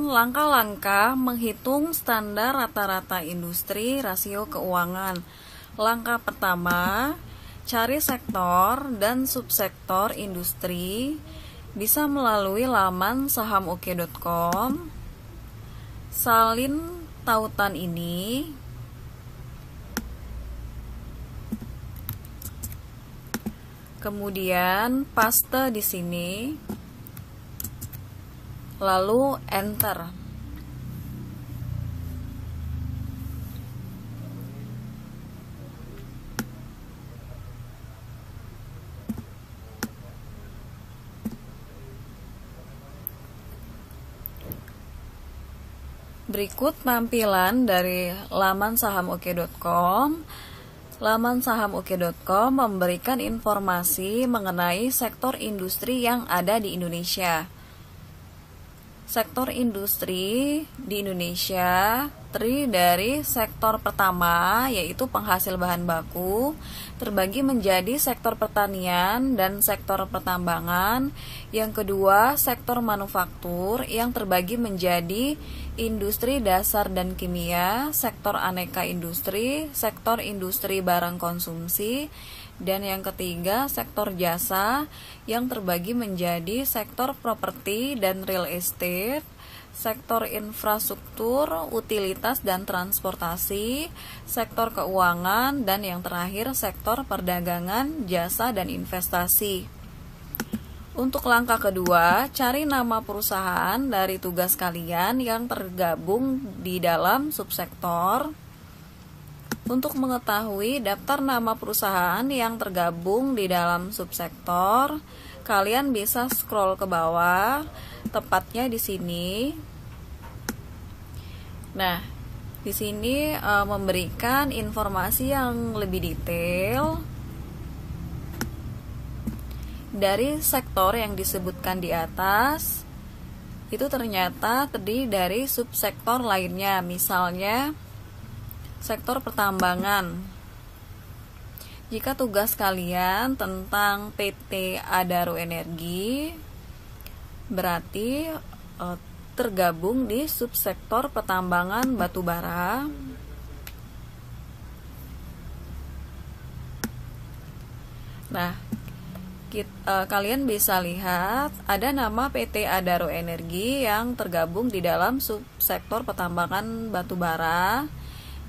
Langkah-langkah menghitung standar rata-rata industri rasio keuangan. Langkah pertama, cari sektor dan subsektor industri bisa melalui laman sahamoke.com. Salin tautan ini. Kemudian paste di sini. Lalu enter. Berikut tampilan dari laman sahamoke.com. Laman sahamoke.com memberikan informasi mengenai sektor industri yang ada di Indonesia. Sektor industri di Indonesia terdiri dari sektor pertama, yaitu penghasil bahan baku, terbagi menjadi sektor pertanian dan sektor pertambangan. Yang kedua, sektor manufaktur yang terbagi menjadi industri dasar dan kimia, sektor aneka industri, sektor industri barang konsumsi, dan yang ketiga, sektor jasa yang terbagi menjadi sektor properti dan real estate, sektor infrastruktur, utilitas dan transportasi, sektor keuangan, dan yang terakhir sektor perdagangan, jasa dan investasi. Untuk langkah kedua, cari nama perusahaan dari tugas kalian yang tergabung di dalam subsektor. Untuk mengetahui daftar nama perusahaan yang tergabung di dalam subsektor, kalian bisa scroll ke bawah, tepatnya di sini. Nah, di sini memberikan informasi yang lebih detail dari sektor yang disebutkan di atas. Itu ternyata terdiri dari subsektor lainnya, misalnya sektor pertambangan. Jika tugas kalian tentang PT Adaro Energi, berarti tergabung di subsektor pertambangan batubara. Nah, kalian bisa lihat ada nama PT Adaro Energi yang tergabung di dalam subsektor pertambangan batubara,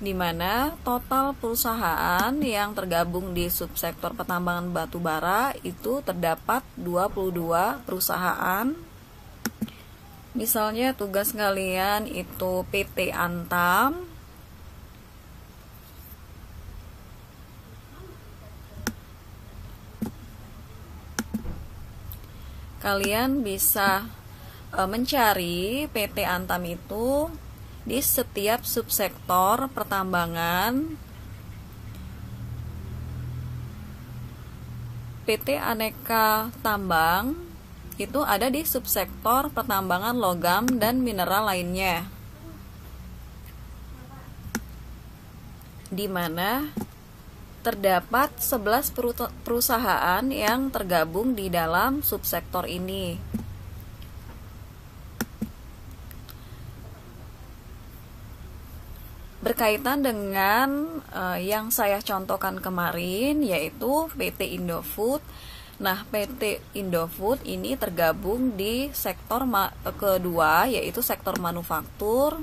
di mana total perusahaan yang tergabung di subsektor pertambangan batubara itu terdapat 22 perusahaan. Misalnya tugas kalian itu PT Antam. Kalian bisa mencari PT Antam itu di setiap subsektor pertambangan. PT Aneka Tambang itu ada di subsektor pertambangan logam dan mineral lainnya, di mana terdapat 11 perusahaan yang tergabung di dalam subsektor ini. Berkaitan dengan yang saya contohkan kemarin, yaitu PT Indofood. Nah, PT Indofood ini tergabung di sektor kedua, yaitu sektor manufaktur,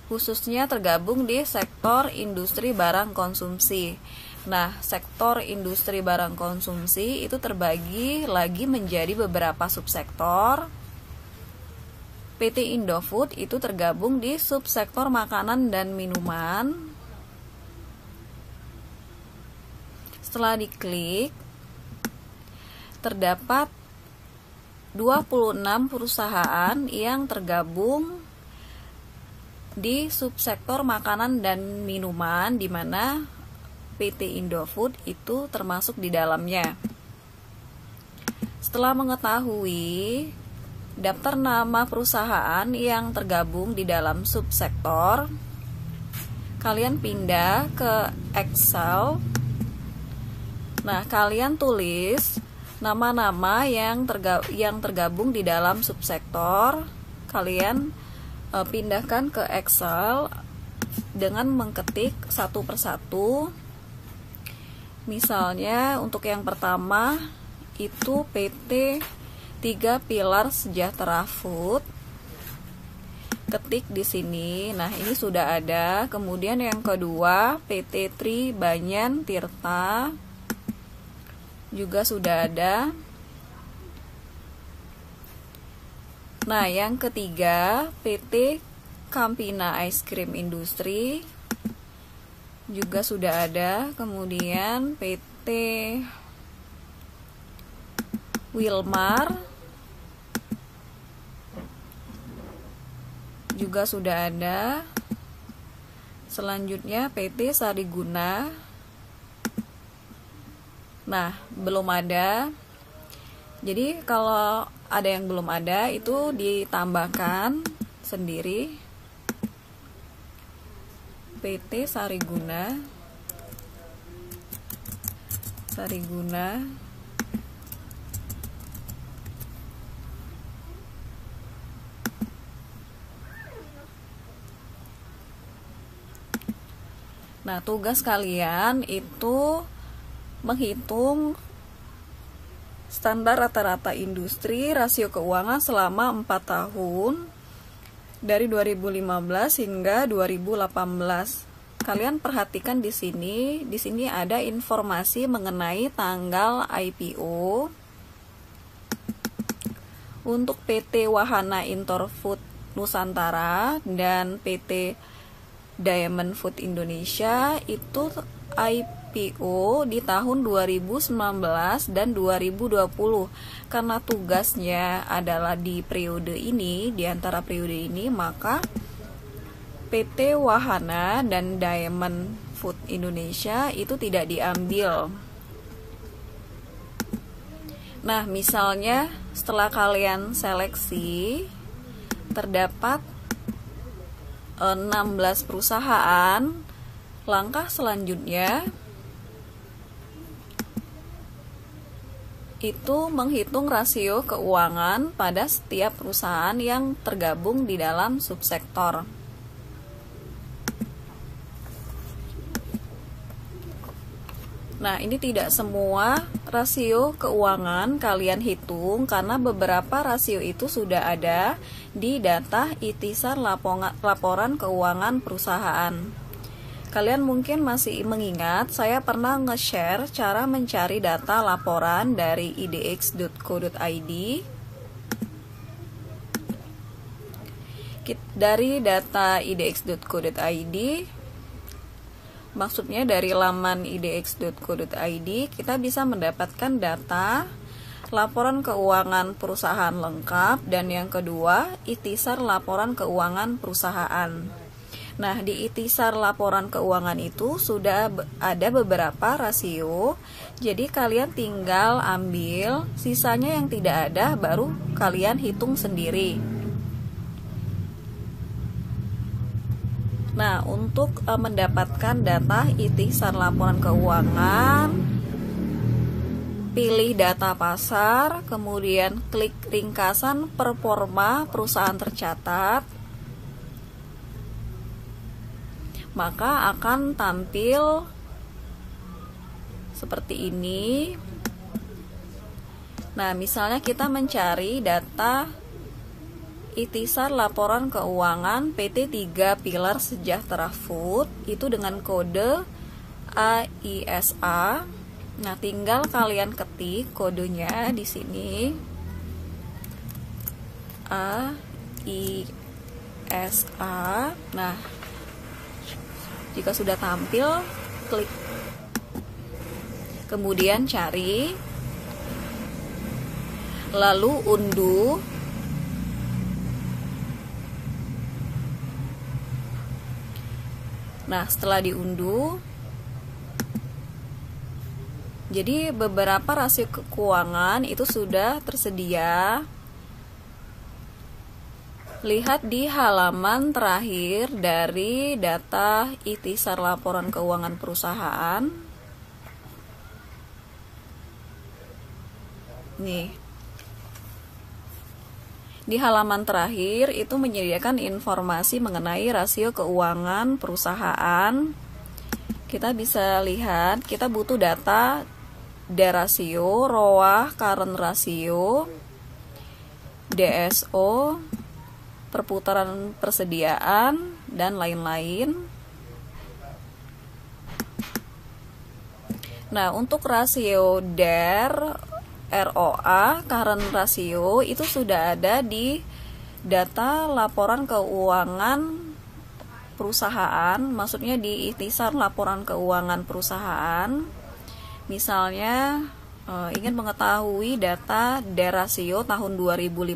khususnya tergabung di sektor industri barang konsumsi. Nah, sektor industri barang konsumsi itu terbagi lagi menjadi beberapa subsektor. PT Indofood itu tergabung di subsektor makanan dan minuman. Setelah diklik, terdapat 26 perusahaan yang tergabung di subsektor makanan dan minuman, di mana PT Indofood itu termasuk di dalamnya. Setelah mengetahui daftar nama perusahaan yang tergabung di dalam subsektor, kalian pindah ke Excel. Nah, kalian tulis nama-nama yang tergabung di dalam subsektor. kalian pindahkan ke Excel dengan mengketik satu persatu. Misalnya untuk yang pertama itu PT 3 Pilar Sejahtera Food. Ketik di sini. Nah, ini sudah ada. Kemudian yang kedua PT Tri Banyan Tirta juga sudah ada. Nah, yang ketiga PT Campina Ice Cream Industry juga sudah ada. Kemudian PT Wilmar juga sudah ada. Selanjutnya PT Sariguna. Nah, belum ada. Jadi kalau ada yang belum ada itu ditambahkan sendiri. PT Sariguna. Nah, tugas kalian itu menghitung standar rata-rata industri rasio keuangan selama 4 tahun dari 2015 hingga 2018. Kalian perhatikan di sini ada informasi mengenai tanggal IPO. Untuk PT Wahana Interfood Nusantara dan PT Diamond Food Indonesia itu IPO di tahun 2019 dan 2020. Karena tugasnya adalah di periode ini, di antara periode ini, maka PT Wahana dan Diamond Food Indonesia itu tidak diambil. Nah, misalnya setelah kalian seleksi terdapat 16 perusahaan, langkah selanjutnya itu menghitung rasio keuangan pada setiap perusahaan yang tergabung di dalam subsektor. Nah, ini tidak semua rasio keuangan kalian hitung karena beberapa rasio itu sudah ada di data ikhtisar laporan keuangan perusahaan. Kalian mungkin masih mengingat saya pernah nge-share cara mencari data laporan dari idx.co.id. Dari data idx.co.id, maksudnya dari laman idx.co.id, kita bisa mendapatkan data laporan keuangan perusahaan lengkap, dan yang kedua, ikhtisar laporan keuangan perusahaan. Nah, di ikhtisar laporan keuangan itu sudah ada beberapa rasio, jadi kalian tinggal ambil, sisanya yang tidak ada baru kalian hitung sendiri. Nah, untuk mendapatkan data ikhtisar laporan keuangan, pilih data pasar, kemudian klik ringkasan performa perusahaan tercatat. Maka akan tampil seperti ini. Nah, misalnya kita mencari data ikhtisar laporan keuangan PT 3 Pilar Sejahtera Food itu dengan kode AISA. Nah, tinggal kalian ketik kodenya di sini. AISA. Nah, jika sudah tampil, klik kemudian cari, lalu unduh. Nah, setelah diunduh, jadi beberapa rasio keuangan itu sudah tersedia. Lihat di halaman terakhir dari data ikhtisar laporan keuangan perusahaan. Nih. Di halaman terakhir itu menyediakan informasi mengenai rasio keuangan perusahaan. Kita bisa lihat, kita butuh data D rasio, ROA, current rasio, DSO, perputaran persediaan, dan lain-lain. Nah, untuk rasio DER, ROA, current ratio itu sudah ada di data laporan keuangan perusahaan, maksudnya di ikhtisar laporan keuangan perusahaan. Misalnya ingin mengetahui data D ratio tahun 2015.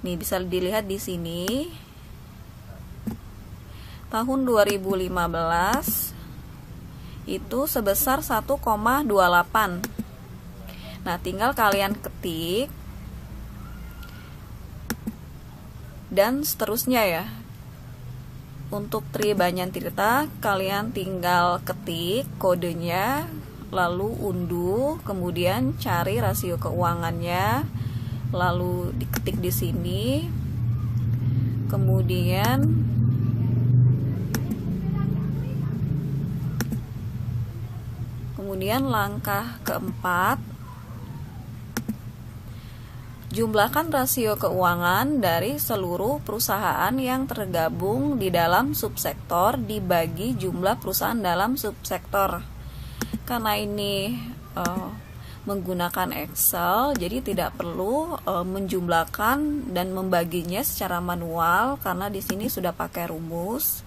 Nih bisa dilihat di sini. Tahun 2015 itu sebesar 1,28. Nah, tinggal kalian ketik dan seterusnya ya. Untuk Tri Banyan Tirta, kalian tinggal ketik kodenya, lalu unduh, kemudian cari rasio keuangannya, lalu diketik di sini. Kemudian langkah keempat, jumlahkan rasio keuangan dari seluruh perusahaan yang tergabung di dalam subsektor dibagi jumlah perusahaan dalam subsektor. Karena ini menggunakan Excel, jadi tidak perlu menjumlahkan dan membaginya secara manual karena di sini sudah pakai rumus.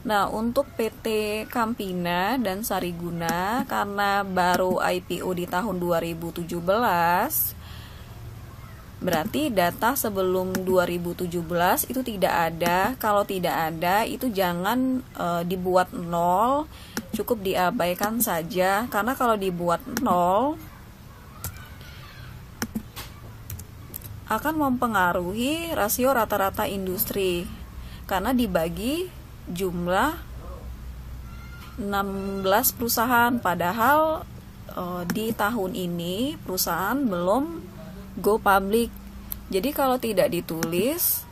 Nah, untuk PT Campina dan Sariguna karena baru IPO di tahun 2017, berarti data sebelum 2017 itu tidak ada. Kalau tidak ada, itu jangan dibuat 0, cukup diabaikan saja. Karena kalau dibuat 0 akan mempengaruhi rasio rata-rata industri karena dibagi jumlah 16 perusahaan, padahal di tahun ini perusahaan belum go public. Jadi kalau tidak ditulis,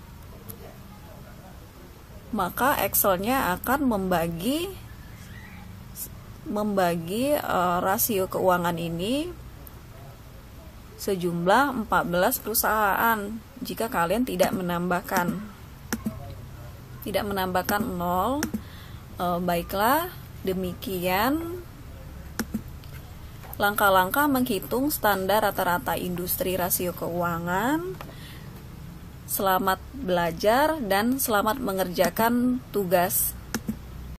maka Excelnya akan membagi rasio keuangan ini sejumlah 14 perusahaan jika kalian tidak menambahkan 0. Baiklah, demikian langkah-langkah menghitung standar rata-rata industri rasio keuangan. Selamat belajar dan selamat mengerjakan tugas.